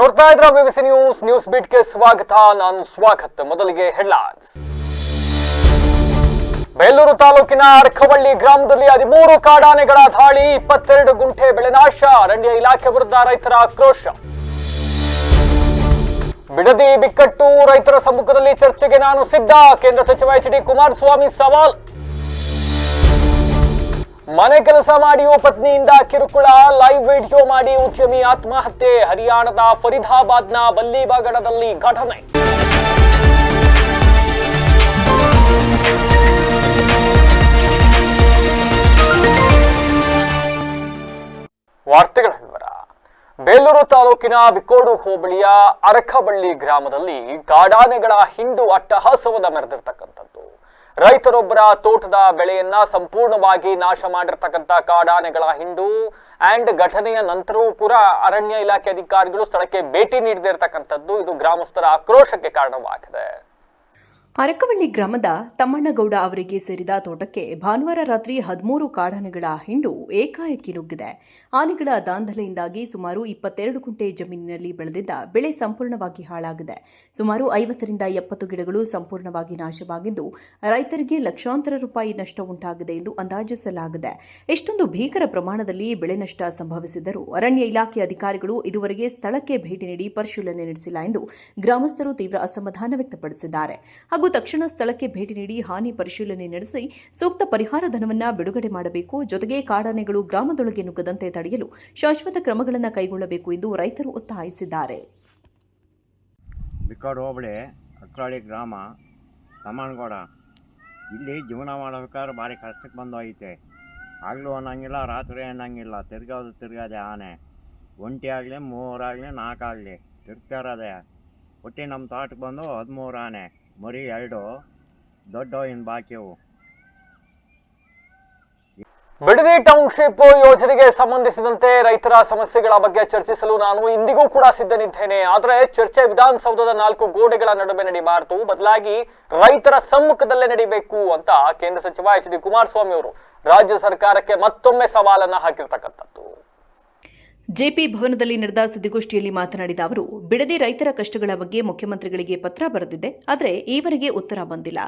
ನೋಡ್ತಾ ಇದ್ರ BBC news ಬೀಟ್ಗೆ ಸ್ವಾಗತ. ನಾನು ಸ್ವಾಗತ್. ಮೊದಲಿಗೆ ಹೆಡ್ಲೈನ್ಸ್. ಬೇಲೂರು ತಾಲೂಕಿನ ಅರಕವಳ್ಳಿ ಗ್ರಾಮದಲ್ಲಿ 13 ಕಾಡಾನೆಗಳ ದಾಳಿ, 22 ಗುಂಟೆ ಬೆಳೆ ನಾಶ, ಅರಣ್ಯ ಇಲಾಖೆ ವಿರುದ್ಧ ರೈತರ ಆಕ್ರೋಶ. ಬಿಡದಿ ಬಿಕ್ಕಟ್ಟು, ರೈತರ ಸಮ್ಮುಖದಲ್ಲಿ ಚರ್ಚೆಗೆ ನಾನು ಸಿದ್ಧ, ಕೇಂದ್ರ ಸಚಿವ ಎಚ್ ಡಿ ಕುಮಾರಸ್ವಾಮಿ ಸವಾಲ್. ಮನೆ ಕೆಲಸ ಮಾಡಿಯೂ ಪತ್ನಿಯಿಂದ ಕಿರುಕುಳ, ಲೈವ್ ವಿಡಿಯೋ ಮಾಡಿ ಉದ್ಯಮಿ ಆತ್ಮಹತ್ಯೆ, ಹರಿಯಾಣದ ಫರೀದಾಬಾದ್ನ ಬಲ್ಲಿಬಾಗಡದಲ್ಲಿ ಘಟನೆ. ವಾರ್ತೆಗಳ ವಿವರ. ಬೇಲೂರು ತಾಲೂಕಿನ ಬಿಕ್ಕೋಡು ಹೋಬಳಿಯ ಅರಕವಳ್ಳಿ ಗ್ರಾಮದಲ್ಲಿ ಕಾಡಾನೆಗಳ ಹಿಂಡು ಅಟ್ಟಹಾಸವನ್ನ ಮೆರೆದಿರ್ತಕ್ಕಂಥದ್ದು. ರೈತರೊಬ್ಬರ ತೋಟದ ಬೆಳೆಯನ್ನ ಸಂಪೂರ್ಣವಾಗಿ ನಾಶ ಮಾಡಿರ್ತಕ್ಕಂಥ ಕಾಡಾನೆಗಳ ಹಿಂಡು ಘಟನೆಯ ನಂತರವೂ ಕೂಡ ಅರಣ್ಯ ಇಲಾಖೆ ಅಧಿಕಾರಿಗಳು ಸ್ಥಳಕ್ಕೆ ಭೇಟಿ ನೀಡದಿರತಕ್ಕಂಥದ್ದು ಇದು ಗ್ರಾಮಸ್ಥರ ಆಕ್ರೋಶಕ್ಕೆ ಕಾರಣವಾಗಿದೆ. ಅರಕವಳ್ಳಿ ಗ್ರಾಮದ ತಮ್ಮಣ್ಣಗೌಡ ಅವರಿಗೆ ಸೇರಿದ ತೋಟಕ್ಕೆ ಭಾನುವಾರ ರಾತ್ರಿ 13 ಕಾಡಾನೆಗಳ ಹಿಂಡು ಏಕಾಏಕಿ ನುಗ್ಗಿದೆ. ಆನೆಗಳ ದಾಂಧಲೆಯಿಂದಾಗಿ ಸುಮಾರು 22 ಗುಂಟೆ ಜಮೀನಿನಲ್ಲಿ ಬೆಳೆದಿದ್ದ ಬೆಳೆ ಸಂಪೂರ್ಣವಾಗಿ ಹಾಳಾಗಿದೆ. ಸುಮಾರು 50ರಿಂದ 70 ಗಿಡಗಳು ಸಂಪೂರ್ಣವಾಗಿ ನಾಶವಾಗಿದ್ದು, ರೈತರಿಗೆ ಲಕ್ಷಾಂತರ ರೂಪಾಯಿ ನಷ್ಟ ಉಂಟಾಗಿದೆ ಎಂದು ಅಂದಾಜಿಸಲಾಗಿದೆ. ಎಷ್ಟೊಂದು ಭೀಕರ ಪ್ರಮಾಣದಲ್ಲಿ ಬೆಳೆ ನಷ್ಟ ಸಂಭವಿಸಿದ್ದರೂ ಅರಣ್ಯ ಇಲಾಖೆ ಅಧಿಕಾರಿಗಳು ಇದುವರೆಗೆ ಸ್ಥಳಕ್ಕೆ ಭೇಟಿ ನೀಡಿ ಪರಿಶೀಲನೆ ನಡೆಸಿಲ್ಲ ಎಂದು ಗ್ರಾಮಸ್ಥರು ತೀವ್ರ ಅಸಮಾಧಾನ ವ್ಯಕ್ತಪಡಿಸಿದ್ದಾರೆ. ಹಾಗೂ ತಕ್ಷಣ ಸ್ಥಳಕ್ಕೆ ಭೇಟಿ ನೀಡಿ ಹಾನಿ ಪರಿಶೀಲನೆ ನಡೆಸಿ ಸೂಕ್ತ ಪರಿಹಾರ ಧನವನ್ನು ಬಿಡುಗಡೆ ಮಾಡಬೇಕು. ಜೊತೆಗೆ ಕಾಡಾನೆಗಳು ಗ್ರಾಮದೊಳಗೆ ನುಗ್ಗದಂತೆ ತಡೆಯಲು ಶಾಶ್ವತ ಕ್ರಮಗಳನ್ನು ಕೈಗೊಳ್ಳಬೇಕು ಎಂದು ರೈತರು ಒತ್ತಾಯಿಸಿದ್ದಾರೆ. ಬಿಕ್ಕೋಡು ಹೋಬಳಿ ಅಕ್ರಾಳಿ ಗ್ರಾಮ ತಮ್ಮಣ್ಣಗೌಡ ಇಲ್ಲಿ ಜೀವನ ಮಾಡಬೇಕಾದ್ರೆ ಭಾರಿ ಕಷ್ಟಕ್ಕೆ ಬಂದೋಗೈತೆ. ಆಗಲೂ ಅನ್ನಂಗಿಲ್ಲ, ರಾತ್ರಿ ಅನ್ನಂಗಿಲ್ಲ, ತಿರ್ಗಾದೆ ಆನೆ. ಒಂಟಿ ಆಗಲಿ 3 ಆಗಲಿ 4 ಆಗಲಿ ತಿರ್ಗ್ತಾ ಇರೋದೆ. ಒಟ್ಟು ನಮ್ಮ ತೋಟಕ್ಕೆ ಬಂದು 13 ಆನೆ, ಮರಿ 2, ದೊಡ್ಡ ಇನ್ನು ಬಾಕಿವು. ಬಿಡದಿ ಟೌನ್ಶಿಪ್ ಯೋಜನೆಗೆ ಸಂಬಂಧಿಸಿದಂತೆ ರೈತರ ಸಮಸ್ಯೆಗಳ ಬಗ್ಗೆ ಚರ್ಚಿಸಲು ನಾನು ಇಂದಿಗೂ ಕೂಡ ಸಿದ್ಧನಿದ್ದೇನೆ. ಆದರೆ ಚರ್ಚೆ ವಿಧಾನಸೌಧದ 4 ಗೋಡೆಗಳ ನಡುವೆ ನಡೀಬಾರದು, ಬದಲಾಗಿ ರೈತರ ಸಮ್ಮುಖದಲ್ಲೇ ನಡೀಬೇಕು ಅಂತ ಕೇಂದ್ರ ಸಚಿವ ಎಚ್ ಡಿ ಕುಮಾರಸ್ವಾಮಿ ಅವರು ರಾಜ್ಯ ಸರ್ಕಾರಕ್ಕೆ ಮತ್ತೊಮ್ಮೆ ಸವಾಲನ್ನ ಹಾಕಿರ್ತಕ್ಕಂಥದ್ದು. ಜೆಪಿ ಭವನದಲ್ಲಿ ನಡೆದ ಸುದ್ದಿಗೋಷ್ಠಿಯಲ್ಲಿ ಮಾತನಾಡಿದ ಅವರು, ಬಿಡದಿ ರೈತರ ಕಷ್ಟಗಳ ಬಗ್ಗೆ ಮುಖ್ಯಮಂತ್ರಿಗಳಿಗೆ ಪತ್ರ ಬರೆದಿದ್ದೆ, ಆದರೆ ಈವರೆಗೆ ಉತ್ತರ ಬಂದಿಲ್ಲ.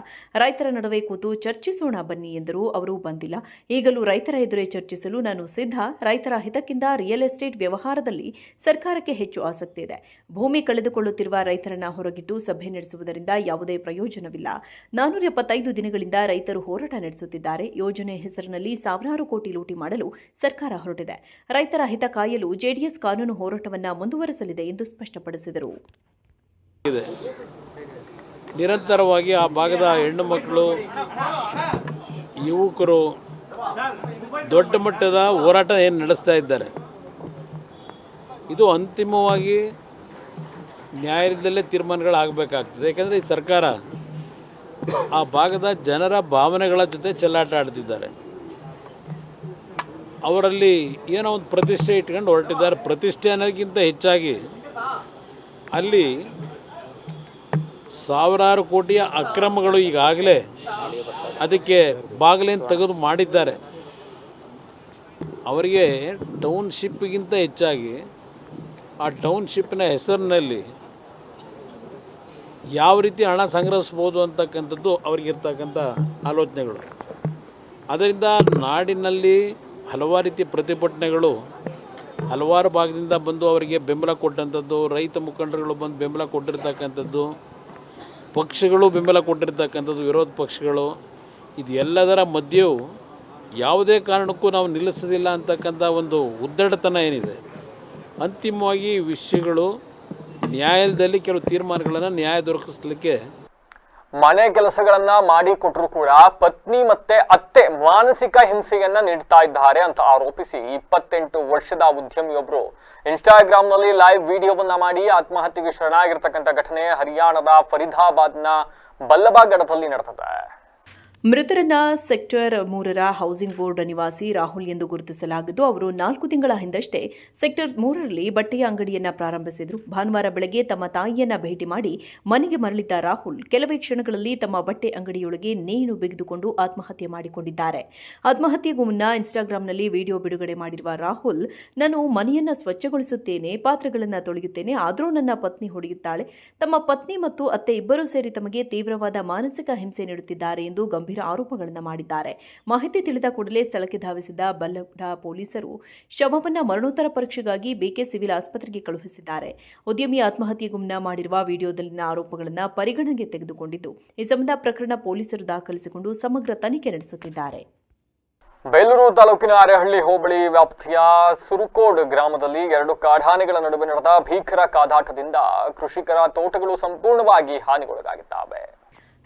ರೈತರ ನಡುವೆ ಕೂತು ಚರ್ಚಿಸೋಣ ಬನ್ನಿ ಎಂದರು. ಅವರು ಬಂದಿಲ್ಲ. ಈಗಲೂ ರೈತರ ಎದುರೇ ಚರ್ಚಿಸಲು ನಾನು ಸಿದ್ಧ. ರೈತರ ಹಿತಕ್ಕಿಂತ ರಿಯಲ್ ಎಸ್ಟೇಟ್ ವ್ಯವಹಾರದಲ್ಲಿ ಸರ್ಕಾರಕ್ಕೆ ಹೆಚ್ಚು ಆಸಕ್ತಿ ಇದೆ. ಭೂಮಿ ಕಳೆದುಕೊಳ್ಳುತ್ತಿರುವ ರೈತರನ್ನ ಹೊರಗಿಟ್ಟು ಸಭೆ ನಡೆಸುವುದರಿಂದ ಯಾವುದೇ ಪ್ರಯೋಜನವಿಲ್ಲ. 475 ದಿನಗಳಿಂದ ರೈತರು ಹೋರಾಟ ನಡೆಸುತ್ತಿದ್ದಾರೆ. ಯೋಜನೆ ಹೆಸರಿನಲ್ಲಿ ಸಾವಿರಾರು ಕೋಟಿ ಲೂಟಿ ಮಾಡಲು ಸರ್ಕಾರ ಹೊರಟಿದೆ. ರೈತರ ಹಿತ ಕಾಯಲು ಜೆಡಿಎಸ್ ಕಾನೂನು ಹೋರಾಟವನ್ನು ಮುಂದುವರೆಸಲಿದೆ ಎಂದು ಸ್ಪಷ್ಟಪಡಿಸಿದರು. ನಿರಂತರವಾಗಿ ಆ ಭಾಗದ ಹೆಣ್ಣು ಮಕ್ಕಳು, ಯುವಕರು ದೊಡ್ಡ ಮಟ್ಟದ ಹೋರಾಟ ಏನು ನಡೆಸ್ತಾ ಇದ್ದಾರೆ. ಇದು ಅಂತಿಮವಾಗಿ ನ್ಯಾಯಾಲಯದಲ್ಲೇ ತೀರ್ಮಾನಗಳಾಗಬೇಕಾಗ್ತದೆ. ಯಾಕಂದರೆ ಈ ಸರ್ಕಾರ ಆ ಭಾಗದ ಜನರ ಭಾವನೆಗಳ ಜೊತೆ ಚೆಲ್ಲಾಟ ಆಡ್ತಿದ್ದಾರೆ. ಅವರಲ್ಲಿ ಏನೋ ಒಂದು ಪ್ರತಿಷ್ಠೆ ಇಟ್ಕೊಂಡು ಹೊರಟಿದ್ದಾರೆ. ಪ್ರತಿಷ್ಠೆ ಅನ್ನೋದಕ್ಕಿಂತ ಹೆಚ್ಚಾಗಿ ಅಲ್ಲಿ ಸಾವಿರಾರು ಕೋಟಿಯ ಅಕ್ರಮಗಳು ಈಗಾಗಲೇ ಅದಕ್ಕೆ ಬಾಗಿಲೇನು ತೆಗೆದು ಮಾಡಿದ್ದಾರೆ. ಅವರಿಗೆ ಟೌನ್ಶಿಪ್ಗಿಂತ ಹೆಚ್ಚಾಗಿ ಆ ಟೌನ್ಶಿಪ್ನ ಹೆಸರಿನಲ್ಲಿ ಯಾವ ರೀತಿ ಹಣ ಸಂಗ್ರಹಿಸ್ಬೋದು ಅಂತಕ್ಕಂಥದ್ದು ಅವರಿಗಿರ್ತಕ್ಕಂಥ ಆಲೋಚನೆಗಳು. ಅದರಿಂದ ನಾಡಿನಲ್ಲಿ ಹಲವಾರು ರೀತಿಯ ಪ್ರತಿಭಟನೆಗಳು ಹಲವಾರು ಭಾಗದಿಂದ ಬಂದು ಅವರಿಗೆ ಬೆಂಬಲ ಕೊಟ್ಟಂಥದ್ದು, ರೈತ ಮುಖಂಡರುಗಳು ಬಂದು ಬೆಂಬಲ ಕೊಟ್ಟಿರ್ತಕ್ಕಂಥದ್ದು, ಪಕ್ಷಗಳು ಬೆಂಬಲ ಕೊಟ್ಟಿರ್ತಕ್ಕಂಥದ್ದು, ವಿರೋಧ ಪಕ್ಷಗಳು. ಇದೆಲ್ಲದರ ಮಧ್ಯೆಯೂ ಯಾವುದೇ ಕಾರಣಕ್ಕೂ ನಾವು ನಿಲ್ಲಿಸೋದಿಲ್ಲ ಅಂತಕ್ಕಂಥ ಒಂದು ಉದ್ದಟತನ ಏನಿದೆ. ಅಂತಿಮವಾಗಿ ಈ ವಿಷಯಗಳು ನ್ಯಾಯಾಲಯದಲ್ಲಿ ಕೆಲವು ತೀರ್ಮಾನಗಳನ್ನು ನ್ಯಾಯ ದೊರಕಿಸಲಿಕ್ಕೆ ಮನೆ ಕೆಲಸಗಳನ್ನ ಮಾಡಿ ಕೊಟ್ಟರು ಕೂಡ ಪತ್ನಿ ಮತ್ತೆ ಅತ್ತೆ ಮಾನಸಿಕ ಹಿಂಸೆಯನ್ನ ನೀಡ್ತಾ ಇದ್ದಾರೆ ಅಂತ ಆರೋಪಿಸಿ 28 ವರ್ಷದ ಉದ್ಯಮಿಯೊಬ್ಬರು ಇನ್ಸ್ಟಾಗ್ರಾಮ್ನಲ್ಲಿ ಲೈವ್ ವಿಡಿಯೋವನ್ನ ಮಾಡಿ ಆತ್ಮಹತ್ಯೆಗೆ ಶರಣಾಗಿರ್ತಕ್ಕಂಥ ಘಟನೆ ಹರಿಯಾಣದ ಫರೀದಾಬಾದ್ನ ಬಲ್ಲಬಾಗಡದಲ್ಲಿ ನಡೆದಿದೆ. ಮೃತರನ್ನ ಸೆಕ್ಟರ್ 3ರ ಹೌಸಿಂಗ್ ಬೋರ್ಡ್ ನಿವಾಸಿ ರಾಹುಲ್ ಎಂದು ಗುರುತಿಸಲಾಗಿದ್ದು, ಅವರು 4 ತಿಂಗಳ ಹಿಂದಷ್ಟೇ ಸೆಕ್ಟರ್ 3ರಲ್ಲಿ ಬಟ್ಟೆಯ ಅಂಗಡಿಯನ್ನ ಪ್ರಾರಂಭಿಸಿದರು. ಭಾನುವಾರ ಬೆಳಗ್ಗೆ ತಮ್ಮ ತಾಯಿಯನ್ನ ಭೇಟಿ ಮಾಡಿ ಮನೆಗೆ ಮರಳಿದ್ದ ರಾಹುಲ್ ಕೆಲವೇ ಕ್ಷಣಗಳಲ್ಲಿ ತಮ್ಮ ಬಟ್ಟೆ ಅಂಗಡಿಯೊಳಗೆ ನೇಣು ಬಿಗಿದುಕೊಂಡು ಆತ್ಮಹತ್ಯೆ ಮಾಡಿಕೊಂಡಿದ್ದಾರೆ. ಆತ್ಮಹತ್ಯೆಗೂ ಮುನ್ನ ಇನ್ಸ್ಟಾಗ್ರಾಂನಲ್ಲಿ ವಿಡಿಯೋ ಬಿಡುಗಡೆ ಮಾಡಿರುವ ರಾಹುಲ್, ನಾನು ಮನೆಯನ್ನ ಸ್ವಚ್ಛಗೊಳಿಸುತ್ತೇನೆ, ಪಾತ್ರೆಗಳನ್ನು ತೊಳೆಯುತ್ತೇನೆ, ಆದರೂ ನನ್ನ ಪತ್ನಿ ಹೊಡೆಯುತ್ತಾಳೆ. ತಮ್ಮ ಪತ್ನಿ ಮತ್ತು ಅತ್ತೆ ಇಬ್ಬರೂ ಸೇರಿ ತಮಗೆ ತೀವ್ರವಾದ ಮಾನಸಿಕ ಹಿಂಸೆ ನೀಡುತ್ತಿದ್ದಾರೆ ಎಂದು ಗಂಭೀರ ಆರೋಪಗಳನ್ನು ಮಾಡಿದ್ದಾರೆ. ಮಾಹಿತಿ ತಿಳಿದ ಕೂಡಲೇ ಸ್ಥಳಕ್ಕೆ ಧಾವಿಸಿದ ಬಲ್ಲಡ ಪೊಲೀಸರು ಶವವನ್ನು ಮರಣೋತ್ತರ ಪರೀಕ್ಷೆಗಾಗಿ ಬೇಕೆ ಸಿವಿಲ್ ಆಸ್ಪತ್ರೆಗೆ ಕಳುಹಿಸಿದ್ದಾರೆ. ಉದ್ಯಮಿ ಆತ್ಮಹತ್ಯೆಗೂ ಮುನ್ನ ಮಾಡಿರುವ ವಿಡಿಯೋದಲ್ಲಿನ ಆರೋಪಗಳನ್ನು ಪರಿಗಣನೆಗೆ ತೆಗೆದುಕೊಂಡಿದ್ದು, ಈ ಸಂಬಂಧ ಪ್ರಕರಣ ಪೊಲೀಸರು ದಾಖಲಿಸಿಕೊಂಡು ಸಮಗ್ರ ತನಿಖೆ ನಡೆಸುತ್ತಿದ್ದಾರೆ. ಬೇಲೂರು ತಾಲೂಕಿನ ಅರೆಹಳ್ಳಿ ಹೋಬಳಿ ವ್ಯಾಪ್ತಿಯ ಸುರುಕೋಡ್ ಗ್ರಾಮದಲ್ಲಿ 2 ಕಾಡಾನೆಗಳ ನಡುವೆ ನಡೆದ ಭೀಕರ ಕಾದಾಟದಿಂದ ಕೃಷಿಕರ ತೋಟಗಳು ಸಂಪೂರ್ಣವಾಗಿ ಹಾನಿಗೊಳಗಾಗಿದ್ದಾವೆ.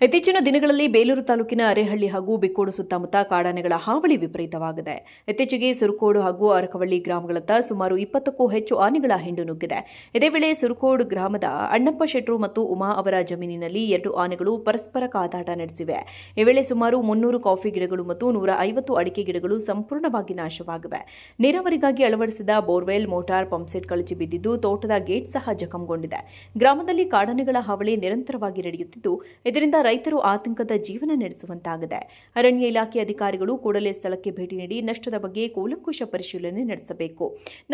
ಇತ್ತೀಚಿನ ದಿನಗಳಲ್ಲಿ ಬೇಲೂರು ತಾಲೂಕಿನ ಅರೆಹಳ್ಳಿ ಹಾಗೂ ಬಿಕ್ಕೋಡು ಸುತ್ತಮುತ್ತ ಕಾಡಾನೆಗಳ ಹಾವಳಿ ವಿಪರೀತವಾಗಿದೆ. ಇತ್ತೀಚೆಗೆ ಸುರುಕೋಡು ಹಾಗೂ ಅರಕವಳ್ಳಿ ಗ್ರಾಮಗಳತ್ತ ಸುಮಾರು 20ಕ್ಕೂ ಹೆಚ್ಚು ಆನೆಗಳ ಹಿಂಡು ನುಗ್ಗಿದೆ. ಇದೇ ವೇಳೆ ಸುರುಕೋಡು ಗ್ರಾಮದ ಅಣ್ಣಪ್ಪ ಶೆಟ್ರು ಮತ್ತು ಉಮಾ ಅವರ ಜಮೀನಿನಲ್ಲಿ 2 ಆನೆಗಳು ಪರಸ್ಪರ ಕಾದಾಟ ನಡೆಸಿವೆ. ಈ ವೇಳೆ ಸುಮಾರು 300 ಕಾಫಿ ಗಿಡಗಳು ಮತ್ತು 150 ಅಡಿಕೆ ಗಿಡಗಳು ಸಂಪೂರ್ಣವಾಗಿ ನಾಶವಾಗಿವೆ. ನೀರಾವರಿಗಾಗಿ ಅಳವಡಿಸಿದ ಬೋರ್ವೆಲ್, ಮೋಟಾರ್, ಪಂಪ್ಸೆಟ್ ಕಳಚಿ ಬಿದ್ದಿದ್ದು, ತೋಟದ ಗೇಟ್ ಸಹ ಜಖಂಗೊಂಡಿದೆ. ಗ್ರಾಮದಲ್ಲಿ ಕಾಡಾನೆಗಳ ಹಾವಳಿ ನಿರಂತರವಾಗಿ ನಡೆಯುತ್ತಿದ್ದು, ಇದರಿಂದ ರೈತರು ಆತಂಕದ ಜೀವನ ನಡೆಸುವಂತಾಗಿದೆ. ಅರಣ್ಯ ಇಲಾಖೆ ಅಧಿಕಾರಿಗಳು ಕೂಡಲೇ ಸ್ಥಳಕ್ಕೆ ಭೇಟಿ ನೀಡಿ ನಷ್ಟದ ಬಗ್ಗೆ ಕೂಲಂಕುಷ ಪರಿಶೀಲನೆ ನಡೆಸಬೇಕು.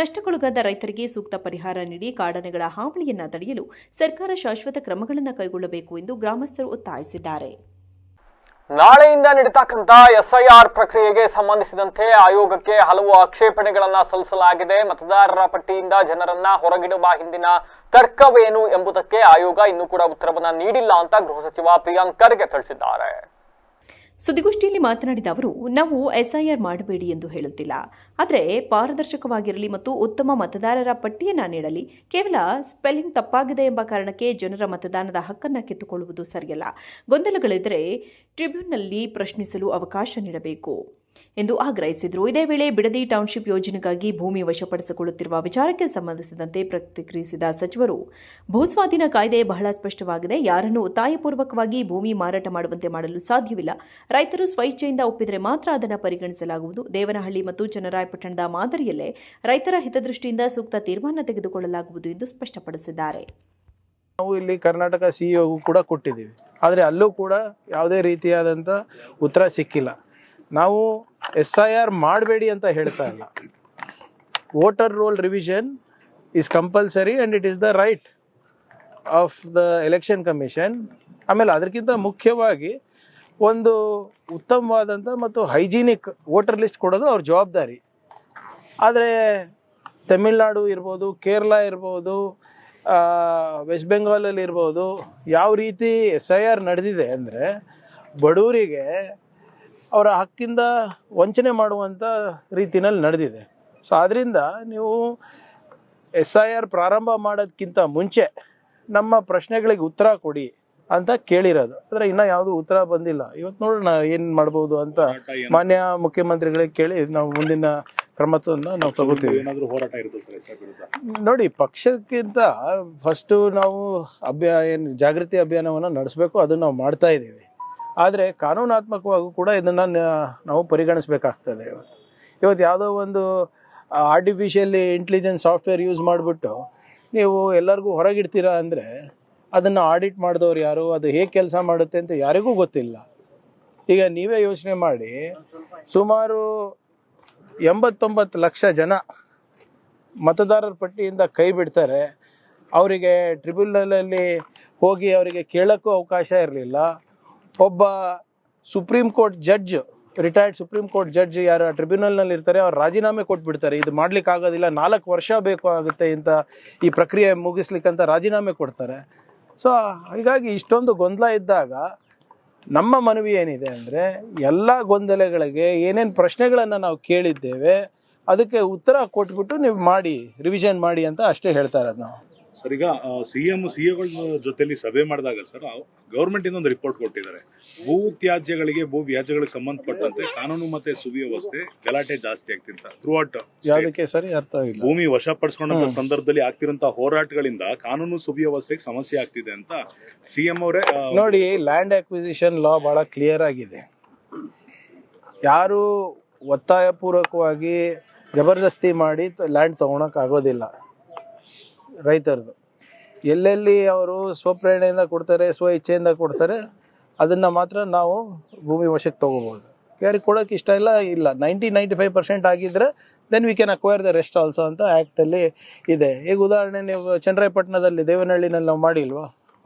ನಷ್ಟಕ್ಕೊಳಗಾದ ರೈತರಿಗೆ ಸೂಕ್ತ ಪರಿಹಾರ ನೀಡಿ ಕಾಡಾನೆಗಳ ಹಾವಳಿಯನ್ನು ತಡೆಯಲು ಸರ್ಕಾರ ಶಾಶ್ವತ ಕ್ರಮಗಳನ್ನು ಕೈಗೊಳ್ಳಬೇಕು ಎಂದು ಗ್ರಾಮಸ್ಥರು ಒತ್ತಾಯಿಸಿದ್ದಾರೆ. ನಾಳೆಯಿಂದ ನಡೀತಕ್ಕಂಥ ಎಸ್ಐಆರ್ ಪ್ರಕ್ರಿಯೆಗೆ ಸಂಬಂಧಿಸಿದಂತೆ ಆಯೋಗಕ್ಕೆ ಹಲವು ಆಕ್ಷೇಪಣೆಗಳನ್ನ ಸಲ್ಲಿಸಲಾಗಿದೆ. ಮತದಾರರ ಪಟ್ಟಿಯಿಂದ ಜನರನ್ನ ಹೊರಗಿಡುವ ಹಿಂದಿನ ತರ್ಕವೇನು ಎಂಬುದಕ್ಕೆ ಆಯೋಗ ಇನ್ನೂ ಕೂಡ ಉತ್ತರವನ್ನ ನೀಡಿಲ್ಲ ಅಂತ ಗೃಹ ಸಚಿವ ಪ್ರಿಯಾಂಕ್ ಖರ್ಗೆ ತಿಳಿಸಿದ್ದಾರೆ. ಸುದ್ದಿಗೋಷ್ಠಿಯಲ್ಲಿ ಮಾತನಾಡಿದ ಅವರು, ನಾವು ಎಸ್ಐಆರ್ ಮಾಡಬೇಡಿ ಎಂದು ಹೇಳುತ್ತಿಲ್ಲ, ಆದರೆ ಪಾರದರ್ಶಕವಾಗಿರಲಿ ಮತ್ತು ಉತ್ತಮ ಮತದಾರರ ಪಟ್ಟಿಯನ್ನು ನೀಡಲಿ. ಕೇವಲ ಸ್ಪೆಲ್ಲಿಂಗ್ ತಪ್ಪಾಗಿದೆ ಎಂಬ ಕಾರಣಕ್ಕೆ ಜನರ ಮತದಾನದ ಹಕ್ಕನ್ನು ಕಿತ್ತುಕೊಳ್ಳುವುದು ಸರಿಯಲ್ಲ. ಗೊಂದಲಗಳಿದ್ದರೆ ಟ್ರಿಬ್ಯುನಲ್ನಲ್ಲಿ ಪ್ರಶ್ನಿಸಲು ಅವಕಾಶ ನೀಡಬೇಕು ಎಂದು ಆಗ್ರಹಿಸಿದರು. ಇದೇ ವೇಳೆ ಬಿಡದಿ ಟೌನ್ಶಿಪ್ ಯೋಜನೆಗಾಗಿ ಭೂಮಿ ವಶಪಡಿಸಿಕೊಳ್ಳುತ್ತಿರುವ ವಿಚಾರಕ್ಕೆ ಸಂಬಂಧಿಸಿದಂತೆ ಪ್ರತಿಕ್ರಿಯಿಸಿದ ಸಚಿವರು, ಭೂಸ್ವಾಧೀನ ಕಾಯ್ದೆ ಬಹಳ ಸ್ಪಷ್ಟವಾಗಿದೆ. ಯಾರನ್ನು ಒತ್ತಾಯಪೂರ್ವಕವಾಗಿ ಭೂಮಿ ಮಾರಾಟ ಮಾಡುವಂತೆ ಮಾಡಲು ಸಾಧ್ಯವಿಲ್ಲ. ರೈತರು ಸ್ವಇಚ್ಛೆಯಿಂದ ಒಪ್ಪಿದರೆ ಮಾತ್ರ ಅದನ್ನು ಪರಿಗಣಿಸಲಾಗುವುದು. ದೇವನಹಳ್ಳಿ ಮತ್ತು ಚನ್ನರಾಯಪಟ್ಟಣದ ಮಾದರಿಯಲ್ಲೇ ರೈತರ ಹಿತದೃಷ್ಟಿಯಿಂದ ಸೂಕ್ತ ತೀರ್ಮಾನ ತೆಗೆದುಕೊಳ್ಳಲಾಗುವುದು ಎಂದು ಸ್ಪಷ್ಟಪಡಿಸಿದ್ದಾರೆ. ನಾವು ಇಲ್ಲಿ ಕರ್ನಾಟಕ ಸಿಇಒಗೂ ಕೂಡ ಕೊಟ್ಟಿದ್ದೀವಿ, ಆದರೆ ಅಲ್ಲೂ ಕೂಡ ಯಾವುದೇ ರೀತಿಯಾದಂಥ ಉತ್ತರ ಸಿಕ್ಕಿಲ್ಲ. ನಾವು SIR ಮಾಡಬೇಡಿ ಅಂತ ಹೇಳ್ತಾ ಇಲ್ಲ. Voter roll revision is compulsory and it is the right of the election commission. ಆಮೇಲೆ ಅದಕ್ಕಿಂತ ಮುಖ್ಯವಾಗಿ ಒಂದು ಉತ್ತಮವಾದಂಥ ಮತ್ತು ಹೈಜೀನಿಕ್ ವೋಟರ್ ಲಿಸ್ಟ್ ಕೊಡೋದು ಅವ್ರ ಜವಾಬ್ದಾರಿ. ಆದರೆ ತಮಿಳ್ನಾಡು ಇರ್ಬೋದು, ಕೇರಳ ಇರ್ಬೋದು, ವೆಸ್ಟ್ ಬೆಂಗಾಲಲ್ಲಿ ಇರ್ಬೋದು, ಯಾವ ರೀತಿ SIR ನಡೆದಿದೆ ಅಂದರೆ ಬಡವರಿಗೆ ಅವರ ಹಕ್ಕಿಂದ ವಂಚನೆ ಮಾಡುವಂಥ ರೀತಿಯಲ್ಲಿ ನಡೆದಿದೆ. ಸೊ ಆದ್ದರಿಂದ ನೀವು SIR ಪ್ರಾರಂಭ ಮಾಡೋದಕ್ಕಿಂತ ಮುಂಚೆ ನಮ್ಮ ಪ್ರಶ್ನೆಗಳಿಗೆ ಉತ್ತರ ಕೊಡಿ ಅಂತ ಕೇಳಿರೋದು. ಆದರೆ ಇನ್ನೂ ಯಾವುದೂ ಉತ್ತರ ಬಂದಿಲ್ಲ. ಇವತ್ತು ನೋಡೋಣ ಏನು ಮಾಡ್ಬೋದು ಅಂತ ಮಾನ್ಯ ಮುಖ್ಯಮಂತ್ರಿಗಳಿಗೆ ಕೇಳಿ ನಾವು ಮುಂದಿನ ಕ್ರಮವನ್ನು ನಾವು ತಗೋತೀವಿ. ನೋಡಿ, ಪಕ್ಷಕ್ಕಿಂತ ಫಸ್ಟು ನಾವು ಜಾಗೃತಿ ಅಭಿಯಾನವನ್ನು ನಡೆಸಬೇಕು, ಅದನ್ನು ನಾವು ಮಾಡ್ತಾ ಇದ್ದೀವಿ. ಆದರೆ ಕಾನೂನಾತ್ಮಕವಾಗೂ ಕೂಡ ಇದನ್ನು ನಾವು ಪರಿಗಣಿಸಬೇಕಾಗ್ತದೆ. ಇವತ್ತು ಯಾವುದೋ ಒಂದು ಆರ್ಟಿಫಿಷಿಯಲ್ ಇಂಟೆಲಿಜೆನ್ಸ್ ಸಾಫ್ಟ್ವೇರ್ ಯೂಸ್ ಮಾಡಿಬಿಟ್ಟು ನೀವು ಎಲ್ಲರಿಗೂ ಹೊರಗಿಡ್ತೀರಾ ಅಂದರೆ ಅದನ್ನು ಆಡಿಟ್ ಮಾಡಿದವ್ರು ಯಾರು, ಅದು ಹೇಗೆ ಕೆಲಸ ಮಾಡುತ್ತೆ ಅಂತ ಯಾರಿಗೂ ಗೊತ್ತಿಲ್ಲ. ಈಗ ನೀವೇ ಯೋಚನೆ ಮಾಡಿ, ಸುಮಾರು 89 ಲಕ್ಷ ಜನ ಮತದಾರರ ಪಟ್ಟಿಯಿಂದ ಕೈ ಬಿಡ್ತಾರೆ. ಅವರಿಗೆ ಟ್ರಿಬ್ಯುನಲಲ್ಲಿ ಹೋಗಿ ಅವರಿಗೆ ಕೇಳೋಕ್ಕೂ ಅವಕಾಶ ಇರಲಿಲ್ಲ. ಒಬ್ಬ supreme court judge, retired supreme court judge ಯಾರು ಟ್ರಿಬ್ಯುನಲ್ನಲ್ಲಿ ಇರ್ತಾರೆ, ಅವ್ರು ರಾಜೀನಾಮೆ ಕೊಟ್ಬಿಡ್ತಾರೆ. ಇದು ಮಾಡ್ಲಿಕ್ಕೆ ಆಗೋದಿಲ್ಲ, 4 ವರ್ಷ ಬೇಕು ಆಗುತ್ತೆ ಇಂಥ ಈ ಪ್ರಕ್ರಿಯೆ ಮುಗಿಸ್ಲಿಕ್ಕಂತ ರಾಜೀನಾಮೆ ಕೊಡ್ತಾರೆ. ಸೊ ಹೀಗಾಗಿ ಇಷ್ಟೊಂದು ಗೊಂದಲ ಇದ್ದಾಗ ನಮ್ಮ ಮನವಿ ಏನಿದೆ ಅಂದರೆ, ಎಲ್ಲ ಗೊಂದಲಗಳಿಗೆ ಏನೇನು ಪ್ರಶ್ನೆಗಳನ್ನು ನಾವು ಕೇಳಿದ್ದೇವೆ ಅದಕ್ಕೆ ಉತ್ತರ ಕೊಟ್ಬಿಟ್ಟು ನೀವು ಮಾಡಿ, ರಿವಿಷನ್ ಮಾಡಿ ಅಂತ ಅಷ್ಟೇ ಹೇಳ್ತಾ ಇರೋದು ನಾವು. ಸರ್, ಈಗ ಸಿಎಗಳ ಜೊತೆಲಿ ಸಭೆ ಮಾಡಿದಾಗ ಸರ್ ಗೌರ್ಮೆಂಟ್ ಇಂದ ಒಂದು ರಿಪೋರ್ಟ್ ಕೊಟ್ಟಿದ್ದಾರೆ. ಭೂ ತ್ಯಾಜ್ಯಗಳಿಗೆ, ಭೂ ವ್ಯಾಜ್ಯಗಳಿಗೆ ಸಂಬಂಧಪಟ್ಟಂತೆ ಕಾನೂನು ಮತ್ತೆ ಸುವ್ಯವಸ್ಥೆ ಗಲಾಟೆ ಜಾಸ್ತಿ ಆಗ್ತಿರ್ತ ಥ್ರೂಔಟ್. ಯಾವುದಕ್ಕೆ ಸರಿ ಅರ್ಥ ಆಗಿಲ್ಲ. ಭೂಮಿ ವಶಪಡಿಸ್ಕೊಂಡಂತ ಸಂದರ್ಭದಲ್ಲಿ ಆಗ್ತಿರಂತ ಹೋರಾಟಗಳಿಂದ ಕಾನೂನು ಸುವ್ಯವಸ್ಥೆಗೆ ಸಮಸ್ಯೆ ಆಗ್ತಿದೆ ಅಂತ ಸಿಎಂ ಅವರೇ. ನೋಡಿ, ಲ್ಯಾಂಡ್ ಅಕ್ವಿಸಿಷನ್ ಲಾ ಬಹಳ ಕ್ಲಿಯರ್ ಆಗಿದೆ. ಯಾರು ಒತ್ತಾಯಪೂರ್ವಕವಾಗಿ ಜಬರ್ದಸ್ತಿ ಮಾಡಿ ಲ್ಯಾಂಡ್ ತೊಗೊಳಕ್ಕಾಗೋದಿಲ್ಲ. ರೈತರದು ಎಲ್ಲೆಲ್ಲಿ ಅವರು ಸ್ವಪ್ರೇರಣೆಯಿಂದ ಕೊಡ್ತಾರೆ, ಸ್ವ ಇಚ್ಛೆಯಿಂದ ಕೊಡ್ತಾರೆ, ಅದನ್ನು ಮಾತ್ರ ನಾವು ಭೂಮಿ ವಶಕ್ಕೆ ತೊಗೋಬೋದು. ಯಾರಿಗೆ ಕೊಡೋಕ್ಕೆ ಇಷ್ಟ ಇಲ್ಲ 95% ಆಗಿದ್ದರೆ then we can acquire the rest also ಅಂತ ಆ್ಯಕ್ಟಲ್ಲಿ ಇದೆ. ಈಗ ಉದಾಹರಣೆ ನೀವು ಚನ್ನರಾಯಪಟ್ಟಣದಲ್ಲಿ ದೇವನಹಳ್ಳಿನಲ್ಲಿ ನಾವು ಮಾಡಿಲ್ವಾ?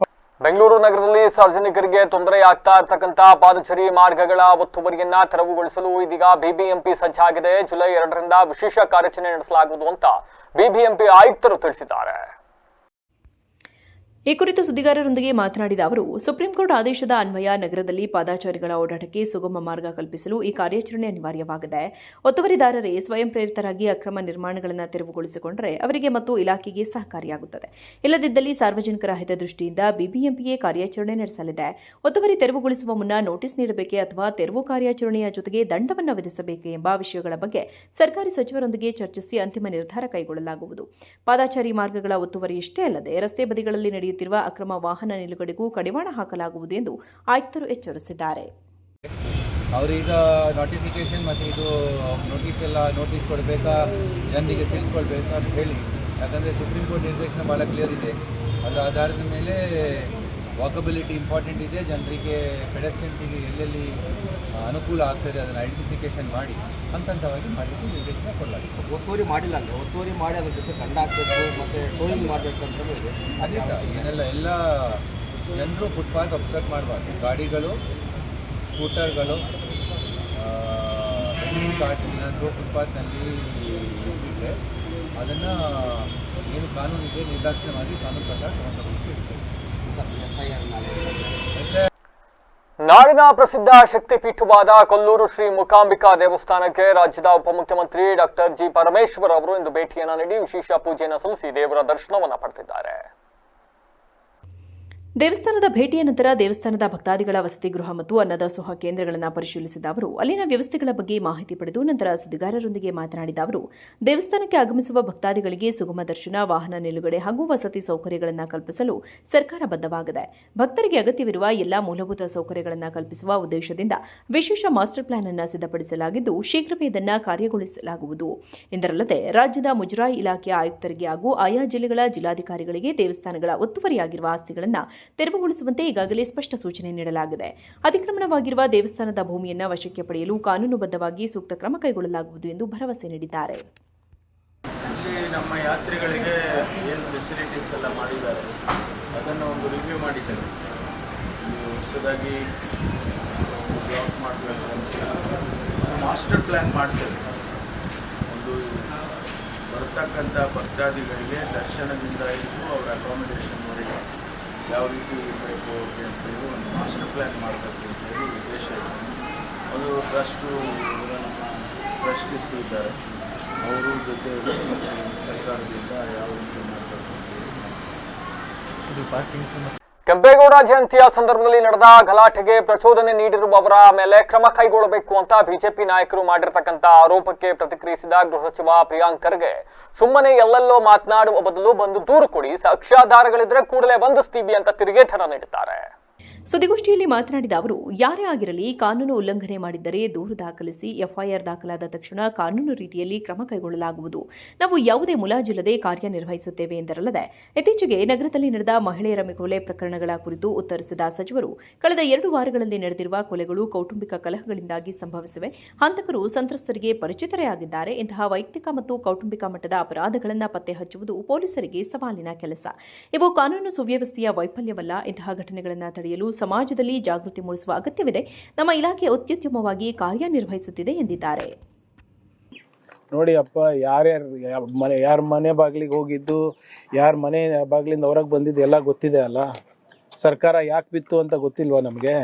ಬೆಂಗಳೂರು ನಗರದಲ್ಲಿ ಸಾರ್ವಜನಿಕರಿಗೆ ತೊಂದರೆ ಆಗ್ತಾ ಇರತಕ್ಕಂತ ಪಾದಚಾರಿ ಮಾರ್ಗಗಳ ಒತ್ತುವರಿಯನ್ನ ತೆರವುಗೊಳಿಸಲು ಇದೀಗ ಬಿಬಿಎಂಪಿ ಸಜ್ಜಾಗಿದೆ. ಜುಲೈ 2ರಿಂದ ವಿಶೇಷ ಕಾರ್ಯಾಚರಣೆ ನಡೆಸಲಾಗುವುದು ಅಂತ ಬಿಬಿಎಂಪಿ ಆಯುಕ್ತರು ತಿಳಿಸಿದ್ದಾರೆ. ಈ ಕುರಿತು ಸುದ್ದಿಗಾರರೊಂದಿಗೆ ಮಾತನಾಡಿದ ಅವರು, ಸುಪ್ರೀಂ ಕೋರ್ಟ್ ಆದೇಶದ ಅನ್ವಯ ನಗರದಲ್ಲಿ ಪಾದಚಾರಿಗಳ ಓಡಾಟಕ್ಕೆ ಸುಗಮ ಮಾರ್ಗ ಕಲ್ಪಿಸಲು ಈ ಕಾರ್ಯಾಚರಣೆ ಅನಿವಾರ್ಯವಾಗಿದೆ. ಒತ್ತುವರಿದಾರರೇ ಸ್ವಯಂ ಪ್ರೇರಿತರಾಗಿ ಅಕ್ರಮ ನಿರ್ಮಾಣಗಳನ್ನು ತೆರವುಗೊಳಿಸಿಕೊಂಡರೆ ಅವರಿಗೆ ಮತ್ತು ಇಲಾಖೆಗೆ ಸಹಕಾರಿಯಾಗುತ್ತದೆ. ಇಲ್ಲದಿದ್ದಲ್ಲಿ ಸಾರ್ವಜನಿಕರ ಹಿತದೃಷ್ಟಿಯಿಂದ ಬಿಬಿಎಂಪಿಯೇ ಕಾರ್ಯಾಚರಣೆ ನಡೆಸಲಿದೆ. ಒತ್ತುವರಿ ತೆರವುಗೊಳಿಸುವ ಮುನ್ನ ನೋಟಿಸ್ ನೀಡಬೇಕೆ ಅಥವಾ ತೆರವು ಕಾರ್ಯಾಚರಣೆಯ ಜೊತೆಗೆ ದಂಡವನ್ನು ವಿಧಿಸಬೇಕೆ ಎಂಬ ವಿಷಯಗಳ ಬಗ್ಗೆ ಸರ್ಕಾರಿ ಸಚಿವರೊಂದಿಗೆ ಚರ್ಚಿಸಿ ಅಂತಿಮ ನಿರ್ಧಾರ ಕೈಗೊಳ್ಳಲಾಗುವುದು. ಪಾದಚಾರಿ ಮಾರ್ಗಗಳ ಒತ್ತುವರಿಯಷ್ಟೇ ಅಲ್ಲದೆ ರಸ್ತೆ ಬದಿಗಳಲ್ಲಿ ನಡೆಯುತ್ತಿರುವ ಅಕ್ರಮ ವಾಹನ ನಿಲುಗಡೆಗೂ ಕಡಿವಾಣ ಹಾಕಲಾಗುವುದು ಎಂದು ಆಯುಕ್ತರು ಎಚ್ಚರಿಸಿದ್ದಾರೆ. ಅವರೀಗ ನೋಟಿಫಿಕೇಶನ್ ಮತ್ತು ಇದು ನೋಟಿಸ್ ಕೊಡಬೇಕಾ, ಜನರಿಗೆ ತಿಳಿಸ್ಕೊಳ್ಬೇಕಾ ಅಂತ ಹೇಳಿ, ಯಾಕಂದರೆ ಸುಪ್ರೀಂ ಕೋರ್ಟ್ ನಿರ್ದೇಶನ ಭಾಳ ಕ್ಲಿಯರ್ ಇದೆ. ಅದರ ಆಧಾರದ ಮೇಲೆ ವಾಕಬಿಲಿಟಿ ಇಂಪಾರ್ಟೆಂಟ್ ಇದೆ. ಜನರಿಗೆ ಪೆಡೆಸ್ಟ್ರಿಯನ್ಸಿಗೆ ಎಲ್ಲೆಲ್ಲಿ ಅನುಕೂಲ ಆಗ್ತದೆ ಅದನ್ನು ಐಡೆಂಟಿಫಿಕೇಶನ್ ಮಾಡಿ ಹಂತವಾಗಿ ಮಾಡಲಿಕ್ಕೆ ನಿರ್ದೇಶನ ಕೊಡಲಾಗಿದೆ. ಒತ್ತುವರಿ ಮಾಡಿಲ್ಲ ಅಂದರೆ ಒತ್ತುವರಿ ಮಾಡಿ ಅದ್ರ ಜೊತೆ ದಂಡ ಹಾಕಬೇಕು ಮತ್ತು ಟೋಯಿಂಗ್ ಮಾಡಬೇಕು ಅಂತ ಇದೆ. ಖಂಡಿತ ಎಲ್ಲ ಜನರು ಫುಟ್ಪಾತ್ ಅಬ್ಸರ್ವ್ ಮಾಡಬಾರ್ದು. ಗಾಡಿಗಳು, ಸ್ಕೂಟರ್ಗಳು, ವೆಂಡಿಂಗ್ ಕಾರ್ಟ್ ಏನಾದರೂ ಫುಟ್ಪಾತ್ನಲ್ಲಿ ಇಟ್ಟಿದ್ರೆ ಅದನ್ನು ಏನು ಕಾನೂನಿದೆ ನಿರ್ದಾಕ್ಷಿಣ್ಯವಾಗಿ ಕಾನೂನು ಪ್ರಕಾರ ತಗೊಂಡೋಗಲಿಕ್ಕೆ ಇರ್ತದೆ. ನಾಡಿನ ಪ್ರಸಿದ್ಧ ಶಕ್ತಿಪೀಠವಾದ ಕೊಲ್ಲೂರು ಶ್ರೀ ಮೂಕಾಂಬಿಕಾ ದೇವಸ್ಥಾನಕ್ಕೆ ರಾಜ್ಯದ ಉಪಮುಖ್ಯಮಂತ್ರಿ ಡಾಕ್ಟರ್ ಜಿ ಪರಮೇಶ್ವರ್ ಅವರು ಇಂದು ಭೇಟಿಯನ್ನು ನೀಡಿ ವಿಶೇಷ ಪೂಜೆಯನ್ನು ಸಲ್ಲಿಸಿ ದೇವರ ದರ್ಶನವನ್ನು ಪಡೆದಿದ್ದಾರೆ. ದೇವಸ್ಥಾನದ ಭೇಟಿಯ ನಂತರ ದೇವಸ್ಥಾನದ ಭಕ್ತಾದಿಗಳ ವಸತಿ ಗೃಹ ಮತ್ತು ಅನ್ನದಾಸೋಹ ಕೇಂದ್ರಗಳನ್ನು ಪರಿಶೀಲಿಸಿದ ಅವರು ಅಲ್ಲಿನ ವ್ಯವಸ್ಥೆಗಳ ಬಗ್ಗೆ ಮಾಹಿತಿ ಪಡೆದು ನಂತರ ಸುದ್ದಿಗಾರರೊಂದಿಗೆ ಮಾತನಾಡಿದ ಅವರು, ದೇವಸ್ಥಾನಕ್ಕೆ ಆಗಮಿಸುವ ಭಕ್ತಾದಿಗಳಿಗೆ ಸುಗಮ ದರ್ಶನ, ವಾಹನ ನಿಲುಗಡೆ ಹಾಗೂ ವಸತಿ ಸೌಕರ್ಯಗಳನ್ನು ಕಲ್ಪಿಸಲು ಸರ್ಕಾರ ಬದ್ಧವಾಗಿದೆ. ಭಕ್ತರಿಗೆ ಅಗತ್ಯವಿರುವ ಎಲ್ಲಾ ಮೂಲಭೂತ ಸೌಕರ್ಯಗಳನ್ನು ಕಲ್ಪಿಸುವ ಉದ್ದೇಶದಿಂದ ವಿಶೇಷ ಮಾಸ್ಟರ್ ಪ್ಲಾನ್ ಅನ್ನು ಸಿದ್ಧಪಡಿಸಲಾಗಿದ್ದು ಶೀಘ್ರವೇ ಇದನ್ನು ಕಾರ್ಯಗೊಳಿಸಲಾಗುವುದು ಎಂದರಲ್ಲದೆ ರಾಜ್ಯದ ಮುಜರಾಯಿ ಇಲಾಖೆಯ ಆಯುಕ್ತರಿಗೆ ಹಾಗೂ ಆಯಾ ಜಿಲ್ಲೆಗಳ ಜಿಲ್ಲಾಧಿಕಾರಿಗಳಿಗೆ ದೇವಸ್ಥಾನಗಳ ಒತ್ತುವರಿಯಾಗಿರುವ ಆಸ್ತಿಗಳನ್ನು ತೆರವುಗೊಳಿಸುವಂತೆ ಈಗಾಗಲೇ ಸ್ಪಷ್ಟ ಸೂಚನೆ ನೀಡಲಾಗಿದೆ. ಅತಿಕ್ರಮಣವಾಗಿರುವ ದೇವಸ್ಥಾನದ ಭೂಮಿಯನ್ನು ವಶಕ್ಕೆ ಪಡೆಯಲು ಕಾನೂನುಬದ್ಧವಾಗಿ ಸೂಕ್ತ ಕ್ರಮ ಕೈಗೊಳ್ಳಲಾಗುವುದು ಎಂದು ಭರವಸೆ ನೀಡಿದ್ದಾರೆ. ಇಲ್ಲಿ ನಮ್ಮ ಯಾತ್ರಿಗಳಿಗೆ ಏನು ಫೆಸಿಲಿಟೀಸ್ ಎಲ್ಲ ಮಾಡಿದ್ದಾರೆ ಅದನ್ನು ಒಂದು ರಿವ್ಯೂ ಮಾಡಿದ್ದಾರೆ. ಹೊಸದಾಗಿ ಬ್ಲಾಕ್ ಮಾಡಬೇಕು ಅಂತ ಮಾಸ್ಟರ್ ಪ್ಲ್ಯಾನ್ ಮಾಡ್ತೇವೆ. ಒಂದು ಬರ್ತಕ್ಕಂಥ ಭಕ್ತಾದಿಗಳಿಗೆ ದರ್ಶನದಿಂದ ಹಿಡಿದು ಅವರ ಅಕಾಮಿಡೇಷನ್ವರೆಗೆ ಯಾವ ರೀತಿ ಇರಬೇಕು ಅಂತೇಳಿ ಒಂದು ಮಾಸ್ಟರ್ ಪ್ಲ್ಯಾನ್ ಮಾಡಬೇಕು ಅಂತೇಳಿ ಉದ್ದೇಶ ಇದೆ. ಅದು ಟ್ರಸ್ಟು ನಮ್ಮ ಟ್ರಸ್ಟೀಸ್ ಇದ್ದಾರೆ, ಅವರು ಜೊತೆಯಲ್ಲಿ ಮತ್ತು ಸರ್ಕಾರದಿಂದ ಯಾವ ರೀತಿ ಮಾಡಬೇಕು ಇದು ಪಾರ್ಕಿಂಗ್. ಕೆಂಪೇಗೌಡ ಜಯಂತಿಯ ಸಂದರ್ಭದಲ್ಲಿ ನಡೆದ ಗಲಾಟೆಗೆ ಪ್ರಚೋದನೆ ನೀಡಿರುವವರ ಮೇಲೆ ಕ್ರಮ ಕೈಗೊಳ್ಳಬೇಕು ಅಂತ ಬಿಜೆಪಿ ನಾಯಕರು ಮಾಡಿರ್ತಕ್ಕಂಥ ಆರೋಪಕ್ಕೆ ಪ್ರತಿಕ್ರಿಯಿಸಿದ ಗೃಹ ಸಚಿವ ಪ್ರಿಯಾಂಕ್ ಖರ್ಗೆ, ಸುಮ್ಮನೆ ಎಲ್ಲೆಲ್ಲೋ ಮಾತನಾಡುವ ಬದಲು ಬಂದು ದೂರು ಕೊಡಿ, ಸಾಕ್ಷ್ಯಾಧಾರಗಳಿದ್ರೆ ಕೂಡಲೇ ಬಂಧಿಸ್ತೀವಿ ಅಂತ ತಿರುಗೇಟನ ನೀಡಿದ್ದಾರೆ. ಸುದ್ದಿಗೋಷ್ಠಿಯಲ್ಲಿ ಮಾತನಾಡಿದ ಅವರು, ಯಾರೇ ಆಗಿರಲಿ ಕಾನೂನು ಉಲ್ಲಂಘನೆ ಮಾಡಿದ್ದರೆ ದೂರು ದಾಖಲಿಸಿ ಎಫ್ಐಆರ್ ದಾಖಲಾದ ತಕ್ಷಣ ಕಾನೂನು ರೀತಿಯಲ್ಲಿ ಕ್ರಮ ಕೈಗೊಳ್ಳಲಾಗುವುದು. ನಾವು ಯಾವುದೇ ಮುಲಾಜಿಲ್ಲದೆ ಕಾರ್ಯನಿರ್ವಹಿಸುತ್ತೇವೆ ಎಂದರಲ್ಲದೆ ಇತ್ತೀಚೆಗೆ ನಗರದಲ್ಲಿ ನಡೆದ ಮಹಿಳೆಯರ ಕೊಲೆ ಪ್ರಕರಣಗಳ ಕುರಿತು ಉತ್ತರಿಸಿದ ಸಚಿವರು, ಕಳೆದ 2 ವಾರಗಳಲ್ಲಿ ನಡೆದಿರುವ ಕೊಲೆಗಳು ಕೌಟುಂಬಿಕ ಕಲಹಗಳಿಂದಾಗಿ ಸಂಭವಿಸಿವೆ. ಹಂತಕರು ಸಂತ್ರಸ್ತರಿಗೆ ಪರಿಚಿತರೇ ಆಗಿದ್ದಾರೆ. ಇಂತಹ ವೈಯಕ್ತಿಕ ಮತ್ತು ಕೌಟುಂಬಿಕ ಮಟ್ಟದ ಅಪರಾಧಗಳನ್ನು ಪತ್ತೆ ಹಚ್ಚುವುದು ಪೊಲೀಸರಿಗೆ ಸವಾಲಿನ ಕೆಲಸ. ಇವು ಕಾನೂನು ಸುವ್ಯವಸ್ಥೆಯ ವೈಫಲ್ಯವಲ್ಲ. ಇಂತಹ ಘಟನೆಗಳನ್ನು ತಡೆಯಲು ಸಮಾಜದಲ್ಲಿ ಜಾಗೃತಿ ಮೂಡಿಸುವ ಅಗತ್ಯವಿದೆ. ನಮ್ಮ ಇಲಾಖೆ ಅತ್ಯುತ್ತಮವಾಗಿ ಕಾರ್ಯನಿರ್ವಹಿಸುತ್ತಿದೆ ಎಂದಿದ್ದಾರೆ. ನೋಡಿ ಅಪ್ಪ, ಯಾರ ಮನೆ ಬಾಗಿಲಿಗೆ ಹೋಗಿದ್ದು, ಯಾರ ಮನೆ ಬಾಗಿಲಿಂದ ಹೊರಗೆ ಬಂದಿದ್ದು ಎಲ್ಲ ಗೊತ್ತಿದೆ ಅಲ್ಲ. ಸರ್ಕಾರ ಯಾಕೆ ಬಿತ್ತು ಅಂತ ಗೊತ್ತಿಲ್ವಾ ನಮಗೆ?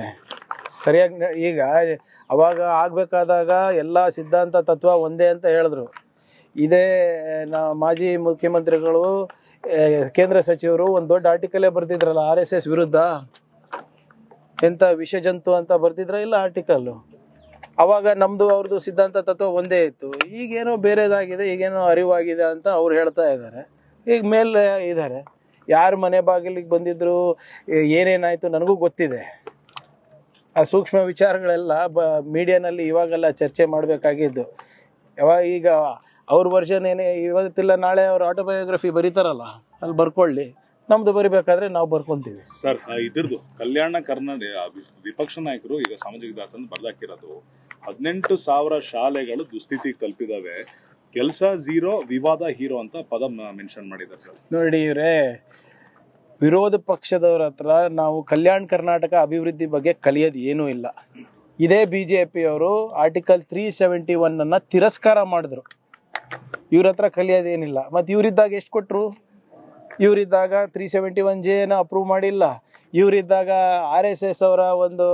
ಸರಿಯಾಗಿ ಈಗ ಅವಾಗ ಆಗಬೇಕಾದಾಗ ಎಲ್ಲ ಸಿದ್ಧಾಂತ ತತ್ವ ಒಂದೇ ಅಂತ ಹೇಳಿದ್ರು. ಇದೇ ಮಾಜಿ ಮುಖ್ಯಮಂತ್ರಿಗಳು, ಕೇಂದ್ರ ಸಚಿವರು ಒಂದು ದೊಡ್ಡ ಆರ್ಟಿಕಲೇ ಬರ್ತಿದ್ರಲ್ಲ RSS ವಿರುದ್ಧ. ಎಂಥ ವಿಷಜಂತು ಅಂತ ಬರ್ತಿದ್ರ ಇಲ್ಲ ಆರ್ಟಿಕಲ್ಲು. ಅವಾಗ ನಮ್ಮದು ಅವ್ರದ್ದು ಸಿದ್ಧಾಂತ ತತ್ವ ಒಂದೇ ಇತ್ತು. ಈಗೇನೋ ಬೇರೆದಾಗಿದೆ, ಈಗೇನೋ ಅರಿವಾಗಿದೆ ಅಂತ ಅವ್ರು ಹೇಳ್ತಾ ಇದ್ದಾರೆ. ಈಗ ಮೇಲೆ ಇದ್ದಾರೆ. ಯಾರು ಮನೆ ಬಾಗಿಲಿಗೆ ಬಂದಿದ್ರು, ಏನೇನಾಯಿತು ನನಗೂ ಗೊತ್ತಿದೆ. ಆ ಸೂಕ್ಷ್ಮ ವಿಚಾರಗಳೆಲ್ಲ ಮೀಡಿಯಾನಲ್ಲಿ ಇವಾಗೆಲ್ಲ ಚರ್ಚೆ ಮಾಡಬೇಕಾಗಿದ್ದು. ಈಗ ಅವ್ರ ವರ್ಷನ್ ಏನೇ ಇವತ್ತಿಲ್ಲ ನಾಳೆ ಅವ್ರ ಆಟೋಬಯೋಗ್ರಫಿ ಬರೀತಾರಲ್ಲ, ಅಲ್ಲಿ ಬರ್ಕೊಳ್ಳಿ. ನಮ್ದು ಬರಿಬೇಕಾದ್ರೆ ನಾವು ಬರ್ಕೊಂತೀವಿ ಸರ್. ಇದ್ರದ್ದು ಕಲ್ಯಾಣ ಕರ್ನಾಟಕ ವಿಪಕ್ಷ ನಾಯಕರು ಈಗ ಸಾಮಾಜಿಕ ಜಾಲತಾಣ ಬರ್ದಾಕಿರೋದು 18,000 ಶಾಲೆಗಳು ದುಸ್ಥಿತಿಗೆ ತಲುಪಿದಾವೆ, ಕೆಲಸ ಝೀರೋ, ವಿವಾದ ಹೀರೋ ಅಂತ ಪದ ಮೆನ್ಷನ್ ಮಾಡಿದ್ದಾರೆ ಸರ್. ನೋಡಿ ಇವರೇ, ವಿರೋಧ ಪಕ್ಷದವ್ರ ಹತ್ರ ನಾವು ಕಲ್ಯಾಣ ಕರ್ನಾಟಕ ಅಭಿವೃದ್ಧಿ ಬಗ್ಗೆ ಕಲಿಯೋದು ಏನೂ ಇಲ್ಲ. ಇದೇ BJP ಅವರು ಆರ್ಟಿಕಲ್ 371 ತಿರಸ್ಕಾರ ಮಾಡಿದ್ರು. ಇವ್ರ ಹತ್ರ ಕಲಿಯೋದೇನಿಲ್ಲ. ಮತ್ತು ಇವರಿದ್ದಾಗ ಎಷ್ಟು ಕೊಟ್ಟರು? ಇವರಿದ್ದಾಗ 371J ಅಪ್ರೂವ್ ಮಾಡಿಲ್ಲ. ಇವರಿದ್ದಾಗ RSS ಅವರ ಒಂದು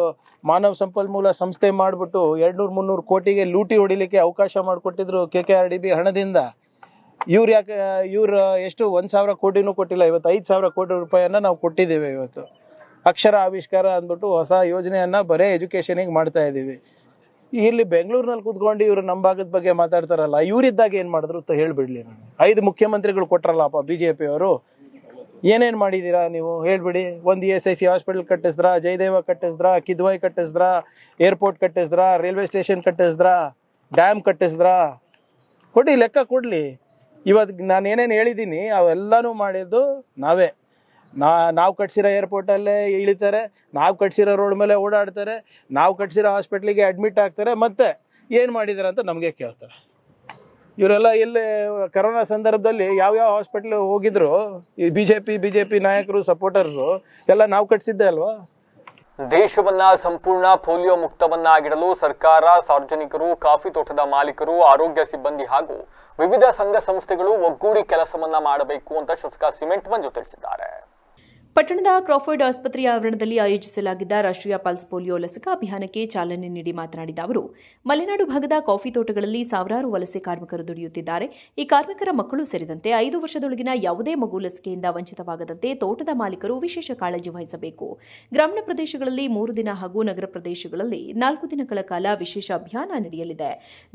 ಮಾನವ ಸಂಪನ್ಮೂಲ ಸಂಸ್ಥೆ ಮಾಡಿಬಿಟ್ಟು 200-300 ಕೋಟಿಗೆ ಲೂಟಿ ಹೊಡಿಲಿಕ್ಕೆ ಅವಕಾಶ ಮಾಡಿಕೊಟ್ಟಿದ್ರು KKRDB ಹಣದಿಂದ. ಇವ್ರು ಎಷ್ಟು 1,000 ಕೋಟಿನೂ ಕೊಟ್ಟಿಲ್ಲ. ಇವತ್ತು 5,000 ಕೋಟಿ ರೂಪಾಯಿಯನ್ನು ನಾವು ಕೊಟ್ಟಿದ್ದೇವೆ. ಇವತ್ತು ಅಕ್ಷರ ಆವಿಷ್ಕಾರ ಅಂದ್ಬಿಟ್ಟು ಹೊಸ ಯೋಜನೆಯನ್ನು ಬರೀ ಎಜುಕೇಷನಿಗೆ ಮಾಡ್ತಾ ಇದ್ದೀವಿ. ಇಲ್ಲಿ ಬೆಂಗಳೂರಿನಲ್ಲಿ ಕೂತ್ಕೊಂಡು ಇವರು ನಮ್ಮ ಭಾಗದ ಬಗ್ಗೆ ಮಾತಾಡ್ತಾರಲ್ಲ, ಇವರಿದ್ದಾಗ ಏನು ಮಾಡಿದ್ರು ಅಂತ ಹೇಳಿಬಿಡ್ಲಿ. ನಾನು 5 ಮುಖ್ಯಮಂತ್ರಿಗಳು ಕೊಟ್ರಲ್ಲಪ್ಪ BJP ಅವರು. ಏನೇನು ಮಾಡಿದ್ದೀರಾ ನೀವು ಹೇಳಿಬಿಡಿ. ಒಂದು ESIC ಹಾಸ್ಪಿಟಲ್ ಕಟ್ಟಿಸಿದ್ರಾ, ಜಯದೇವ ಕಟ್ಟಿಸಿದ್ರಾ, ಕಿದ್ವಾಯ್ ಕಟ್ಟಿಸಿದ್ರಾ, ಏರ್ಪೋರ್ಟ್ ಕಟ್ಟಿಸಿದ್ರಾ, ರೈಲ್ವೆ ಸ್ಟೇಷನ್ ಕಟ್ಟಿಸಿದ್ರಾ, ಡ್ಯಾಮ್ ಕಟ್ಟಿಸಿದ್ರಾ? ಕೊಡಿ, ಲೆಕ್ಕ ಕೊಡಲಿ. ಇವತ್ತು ನಾನು ಏನೇನು ಹೇಳಿದ್ದೀನಿ ಅವೆಲ್ಲನೂ ಮಾಡಿದ್ದು ನಾವೇ. ನಾವು ಕಟ್ಸಿರೋ ಏರ್ಪೋರ್ಟಲ್ಲೇ ಇಳಿತಾರೆ, ನಾವು ಕಟ್ಸಿರೋ ರೋಡ್ ಮೇಲೆ ಓಡಾಡ್ತಾರೆ, ನಾವು ಕಟ್ಸಿರೋ ಹಾಸ್ಪಿಟ್ಲಿಗೆ ಅಡ್ಮಿಟ್ ಆಗ್ತಾರೆ. ಮತ್ತೆ ಏನು ಮಾಡಿದ್ದಾರೆ ಅಂತ ನಮಗೆ ಕೇಳ್ತಾರೆ. ಇವರೆಲ್ಲ ಎಲ್ಲಿ ಕರೋನಾ ಸಂದರ್ಭದಲ್ಲಿ ಯಾವ್ಯಾವ ಹಾಸ್ಪಿಟ್ಲ್ ಹೋಗಿದ್ರು ಈ BJP ನಾಯಕರು, ಸಪೋರ್ಟರ್ಸು ಎಲ್ಲ ನಾವು ಕಟ್ಸಿದ್ದೆ ಅಲ್ವಾ? ದೇಶವನ್ನ ಸಂಪೂರ್ಣ ಪೋಲಿಯೋ ಮುಕ್ತವನ್ನಾಗಿಡಲು ಸರ್ಕಾರ, ಸಾರ್ವಜನಿಕರು, ಕಾಫಿ ತೋಟದ ಮಾಲೀಕರು, ಆರೋಗ್ಯ ಸಿಬ್ಬಂದಿ ಹಾಗೂ ವಿವಿಧ ಸಂಘ ಸಂಸ್ಥೆಗಳು ಒಗ್ಗೂಡಿ ಕೆಲಸವನ್ನ ಮಾಡಬೇಕು ಅಂತ ಶಾಸಕ ಸಿಮೆಂಟ್ ಮಂಜು ತಿಳಿಸಿದ್ದಾರೆ. ಪಟ್ಟಣದ ಕ್ರಾಫರ್ಡ್ ಆಸ್ಪತ್ರೆಯ ಆವರಣದಲ್ಲಿ ಆಯೋಜಿಸಲಾಗಿದ್ದ ರಾಷ್ಟ್ರೀಯ ಪಲ್ಸ್ ಪೋಲಿಯೋ ಲಸಿಕಾ ಅಭಿಯಾನಕ್ಕೆ ಚಾಲನೆ ನೀಡಿ ಮಾತನಾಡಿದ ಅವರು, ಮಲೆನಾಡು ಭಾಗದ ಕಾಫಿ ತೋಟಗಳಲ್ಲಿ ಸಾವಿರಾರು ವಲಸೆ ಕಾರ್ಮಿಕರು ದುಡಿಯುತ್ತಿದ್ದಾರೆ. ಈ ಕಾರ್ಮಿಕರ ಮಕ್ಕಳು ಸೇರಿದಂತೆ 5 ವರ್ಷದೊಳಗಿನ ಯಾವುದೇ ಮಗು ಲಸಿಕೆಯಿಂದ ವಂಚಿತವಾಗದಂತೆ ತೋಟದ ಮಾಲೀಕರು ವಿಶೇಷ ಕಾಳಜಿ ವಹಿಸಬೇಕು. ಗ್ರಾಮೀಣ ಪ್ರದೇಶಗಳಲ್ಲಿ 3 ದಿನ ಹಾಗೂ ನಗರ ಪ್ರದೇಶಗಳಲ್ಲಿ 4 ದಿನಗಳ ಕಾಲ ವಿಶೇಷ ಅಭಿಯಾನ ನಡೆಯಲಿದೆ.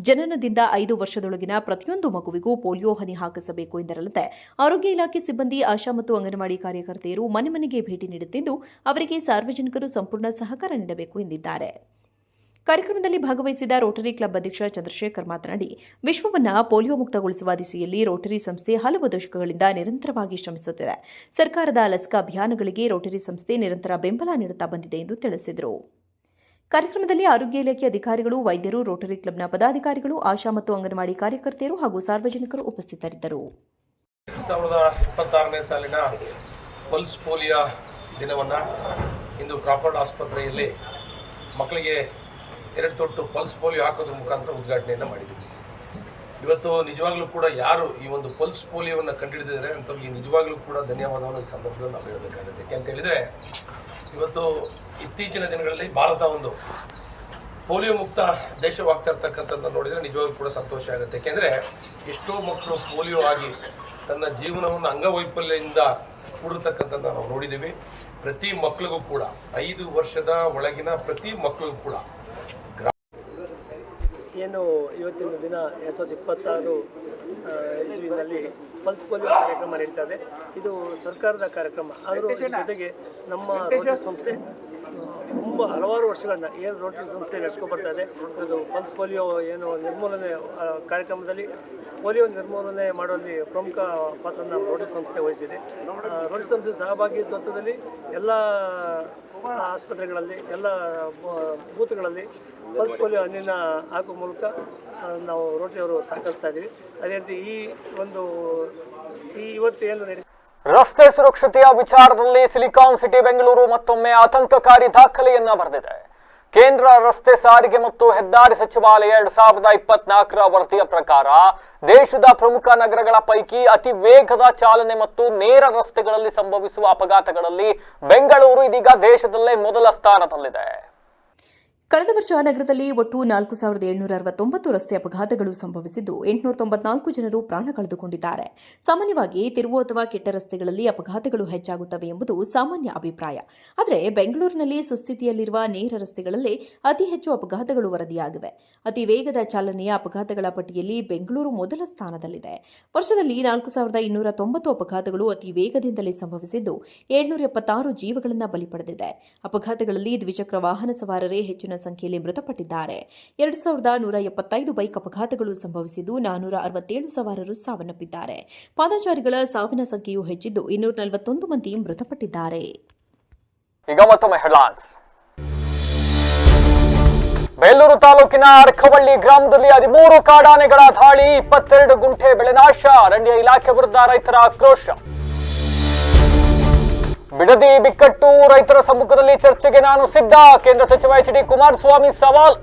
ಜನನದಿಂದ 5 ವರ್ಷದೊಳಗಿನ ಪ್ರತಿಯೊಂದು ಮಗುವಿಗೂ ಪೋಲಿಯೋ ಹನಿ ಹಾಕಿಸಬೇಕು ಎಂದರಲ್ಲದೆ ಆರೋಗ್ಯ ಇಲಾಖೆ ಸಿಬ್ಬಂದಿ, ಆಶಾ ಮತ್ತು ಅಂಗನವಾಡಿ ಕಾರ್ಯಕರ್ತೆಯರು ಮನೆಗೆ ಭೇಟಿ ನೀಡುತ್ತಿದ್ದು ಅವರಿಗೆ ಸಾರ್ವಜನಿಕರು ಸಂಪೂರ್ಣ ಸಹಕಾರ ನೀಡಬೇಕು ಎಂದಿದ್ದಾರೆ. ಕಾರ್ಯಕ್ರಮದಲ್ಲಿ ಭಾಗವಹಿಸಿದ ರೋಟರಿ ಕ್ಲಬ್ ಅಧ್ಯಕ್ಷ ಚಂದ್ರಶೇಖರ್ ಮಾತನಾಡಿ, ವಿಶ್ವವನ್ನು ಪೋಲಿಯೋ ಮುಕ್ತಗೊಳಿಸುವ ದಿಸೆಯಲ್ಲಿ ರೋಟರಿ ಸಂಸ್ಥೆ ಹಲವು ದಶಕಗಳಿಂದ ನಿರಂತರವಾಗಿ ಶ್ರಮಿಸುತ್ತಿದೆ. ಸರ್ಕಾರದ ಲಸಿಕಾ ಅಭಿಯಾನಗಳಿಗೆ ರೋಟರಿ ಸಂಸ್ಥೆ ನಿರಂತರ ಬೆಂಬಲ ನೀಡುತ್ತಾ ಬಂದಿದೆ ಎಂದು ತಿಳಿಸಿದರು. ಕಾರ್ಯಕ್ರಮದಲ್ಲಿ ಆರೋಗ್ಯ ಇಲಾಖೆ ಅಧಿಕಾರಿಗಳು, ವೈದ್ಯರು, ರೋಟರಿ ಕ್ಲಬ್ನ ಪದಾಧಿಕಾರಿಗಳು, ಆಶಾ ಮತ್ತು ಅಂಗನವಾಡಿ ಕಾರ್ಯಕರ್ತೆಯರು ಹಾಗೂ ಸಾರ್ವಜನಿಕರು ಉಪಸ್ಥಿತರಿದ್ದರು. 2026ನೇ ಸಾಲಿನ ಪಲ್ಸ್ ಪೋಲಿಯೋ ದಿನವನ್ನು ಇಂದು ಕ್ರಾಫರ್ಡ್ ಆಸ್ಪತ್ರೆಯಲ್ಲಿ ಮಕ್ಕಳಿಗೆ 2 ತೊಟ್ಟು ಪಲ್ಸ್ ಪೋಲಿಯೋ ಹಾಕೋದ್ರ ಮುಖಾಂತರ ಉದ್ಘಾಟನೆಯನ್ನು ಮಾಡಿದ್ದೀವಿ. ಇವತ್ತು ನಿಜವಾಗ್ಲೂ ಕೂಡ ಯಾರು ಈ ಒಂದು ಪಲ್ಸ್ ಪೋಲಿಯೋವನ್ನು ಕಂಡುಹಿಡಿದಿದ್ದಾರೆ ಅಂಥವ್ರಿಗೆ ನಿಜವಾಗ್ಲೂ ಕೂಡ ಧನ್ಯವಾದವನ್ನು ಈ ಸಂದರ್ಭದಲ್ಲಿ ನಾವು ಹೇಳಬೇಕಾಗುತ್ತೆ. ಯಾಕೆಂತ ಹೇಳಿದರೆ ಇವತ್ತು ಇತ್ತೀಚಿನ ದಿನಗಳಲ್ಲಿ ಭಾರತ ಒಂದು ಪೋಲಿಯೋ ಮುಕ್ತ ದೇಶವಾಗ್ತಾ ಇರ್ತಕ್ಕಂಥದ್ದನ್ನು ನೋಡಿದರೆ ನಿಜವಾಗ್ಲೂ ಕೂಡ ಸಂತೋಷ ಆಗುತ್ತೆ. ಯಾಕೆಂದರೆ ಎಷ್ಟೋ ಮಕ್ಕಳು ಪೋಲಿಯೋ ಆಗಿ ತನ್ನ ಜೀವನವನ್ನು ಅಂಗವೈಫಲ್ಯದಿಂದ ಕೂಡಿರ್ತಕ್ಕಂಥದ್ದು ನಾವು ನೋಡಿದ್ದೀವಿ. ಪ್ರತಿ ಮಕ್ಕಳಿಗೂ ಕೂಡ 5 ವರ್ಷದ ಒಳಗಿನ ಪ್ರತಿ ಮಕ್ಕಳಿಗೂ ಕೂಡ ಏನು ಇವತ್ತಿನ ದಿನ 2026 ಇಸ್ವಿನಲ್ಲಿ ಪಲ್ಸ್ ಪೋಲಿಯೋ ಕಾರ್ಯಕ್ರಮ ನಡೀತಾ ಇದೆ. ಇದು ಸರ್ಕಾರದ ಕಾರ್ಯಕ್ರಮ. ಆದರೂ ಜೊತೆಗೆ ನಮ್ಮ ರೋಟರಿ ಸಂಸ್ಥೆ ತುಂಬ ಹಲವಾರು ವರ್ಷಗಳನ್ನ ಏನು ರೋಟರಿ ಸಂಸ್ಥೆ ನಡೆಸ್ಕೊಬರ್ತಾ ಇದೆ. ಇದು ಪಲ್ಸ್ ಪೋಲಿಯೋ ಏನು ನಿರ್ಮೂಲನೆ ಕಾರ್ಯಕ್ರಮದಲ್ಲಿ ಪೋಲಿಯೋ ನಿರ್ಮೂಲನೆ ಮಾಡುವಲ್ಲಿ ಪ್ರಮುಖ ಪಾತ್ರವನ್ನು ರೋಟರಿ ಸಂಸ್ಥೆ ವಹಿಸಿದೆ. ರೋಟರಿ ಸಂಸ್ಥೆ ಸಹಭಾಗಿತ್ವದಲ್ಲಿ ಎಲ್ಲ ಆಸ್ಪತ್ರೆಗಳಲ್ಲಿ, ಎಲ್ಲ ಬೂತ್ಗಳಲ್ಲಿ ಪಲ್ಸ್ ಪೋಲಿಯೋ ಹಣ್ಣಿನ ಹಾಕುವ ಮೂಲಕ ನಾವು ರೋಟರಿಯವರು ಸಹಕರಿಸ್ತಾ ಇದ್ದೀವಿ. ಅದೇ ರೀತಿ ಇವತ್ತು ಏನು ರಸ್ತೆ ಸುರಕ್ಷತೆಯ ವಿಚಾರದಲ್ಲಿ ಸಿಲಿಕಾನ್ ಸಿಟಿ ಬೆಂಗಳೂರು ಮತ್ತೊಮ್ಮೆ ಆತಂಕಕಾರಿ ದಾಖಲೆಯನ್ನ ಬರೆದಿದೆ. ಕೇಂದ್ರ ರಸ್ತೆ ಸಾರಿಗೆ ಮತ್ತು ಹೆದ್ದಾರಿ ಸಚಿವಾಲಯ 2024ರ ವರದಿಯ ಪ್ರಕಾರ ದೇಶದ ಪ್ರಮುಖ ನಗರಗಳ ಪೈಕಿ ಅತಿ ವೇಗದ ಚಾಲನೆ ಮತ್ತು ನೇರ ರಸ್ತೆಗಳಲ್ಲಿ ಸಂಭವಿಸುವ ಅಪಘಾತಗಳಲ್ಲಿ ಬೆಂಗಳೂರು ಇದೀಗ ದೇಶದಲ್ಲೇ ಮೊದಲ ಸ್ಥಾನದಲ್ಲಿದೆ. ಕಳೆದ ವರ್ಷ ನಗರದಲ್ಲಿ ಒಟ್ಟು 4769 ರಸ್ತೆ ಅಪಘಾತಗಳು ಸಂಭವಿಸಿದ್ದು 894 ಜನರು ಪ್ರಾಣ ಕಳೆದುಕೊಂಡಿದ್ದಾರೆ. ಸಾಮಾನ್ಯವಾಗಿ ತಿರುವು ಅಥವಾ ಕೆಟ್ಟ ರಸ್ತೆಗಳಲ್ಲಿ ಅಪಘಾತಗಳು ಹೆಚ್ಚಾಗುತ್ತವೆ ಎಂಬುದು ಸಾಮಾನ್ಯ ಅಭಿಪ್ರಾಯ. ಆದರೆ ಬೆಂಗಳೂರಿನಲ್ಲಿ ಸುಸ್ಥಿತಿಯಲ್ಲಿರುವ ನೇರ ರಸ್ತೆಗಳಲ್ಲಿ ಅತಿ ಹೆಚ್ಚು ಅಪಘಾತಗಳು ವರದಿಯಾಗಿವೆ. ಅತಿ ವೇಗದ ಚಾಲನೆಯ ಅಪಘಾತಗಳ ಪಟ್ಟಿಯಲ್ಲಿ ಬೆಂಗಳೂರು ಮೊದಲ ಸ್ಥಾನದಲ್ಲಿದೆ. ವರ್ಷದಲ್ಲಿ 4290 ಅಪಘಾತಗಳು ಅತಿ ವೇಗದಿಂದಲೇ ಸಂಭವಿಸಿದ್ದು 776 ಜೀವಗಳನ್ನು ಬಲಿ ಪಡೆದಿದೆ. ಅಪಘಾತಗಳಲ್ಲಿ ದ್ವಿಚಕ್ರ ವಾಹನ ಸವಾರರೇ ಹೆಚ್ಚಿನ ಸಂಖ್ಯೆಯಲ್ಲಿ ಮೃತಪಟ್ಟಿದ್ದಾರೆ. 2175 ಬೈಕ್ ಅಪಘಾತಗಳು ಸಂಭವಿಸಿದ್ದು 467 ಸವಾರರು ಸಾವನ್ನಪ್ಪಿದ್ದಾರೆ. ಪಾದಚಾರಿಗಳ ಸಾವಿನ ಸಂಖ್ಯೆಯೂ ಹೆಚ್ಚಿದ್ದು 241 ಮಂದಿ ಮೃತಪಟ್ಟಿದ್ದಾರೆ. ಈಗ ಮತ್ತೊಮ್ಮೆ ಹೆಡ್ಲೈನ್ಸ್. ಬೇಲೂರು ತಾಲೂಕಿನ ಅರಕವಳ್ಳಿ ಗ್ರಾಮದಲ್ಲಿ 13 ಕಾಡಾನೆಗಳ ದಾಳಿ, 22 ಗುಂಟೆ ಬೆಳೆ ನಾಶ, ಅರಣ್ಯ ಇಲಾಖೆ ವಿರುದ್ಧ ರೈತರ ಆಕ್ರೋಶ. ಬಿಡದಿ ಬಿಕ್ಕಟ್ಟು, ರೈತರ ಸಮ್ಮುಖದಲ್ಲಿ ಚರ್ಚೆಗೆ ನಾನು ಸಿದ್ಧ, ಕೇಂದ್ರ ಸಚಿವ ಎಚ್ ಡಿ ಕುಮಾರಸ್ವಾಮಿ ಸವಾಲ್.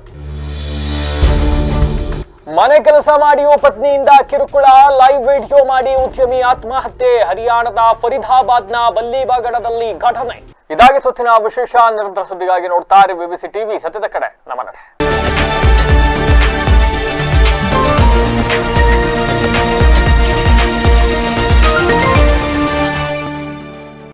ಮನೆ ಕೆಲಸ ಮಾಡಿಯೂ ಪತ್ನಿಯಿಂದ ಕಿರುಕುಳ, ಲೈವ್ ವಿಡಿಯೋ ಮಾಡಿ ಉದ್ಯಮಿ ಆತ್ಮಹತ್ಯೆ, ಹರಿಯಾಣದ ಫರೀದಾಬಾದ್ನ ಬಲ್ಲಿಬಾಗಡದಲ್ಲಿ ಘಟನೆ. ಇದಾಗಿ ಹೊತ್ತಿನ ವಿಶೇಷ. ನಿರಂತರ ಸುದ್ದಿಗಾಗಿ ನೋಡ್ತಾ ಇರಿ BBC ಟಿವಿ, ಸತ್ಯದ ಕಡೆ ನಮ್ಮ ನಡೆ.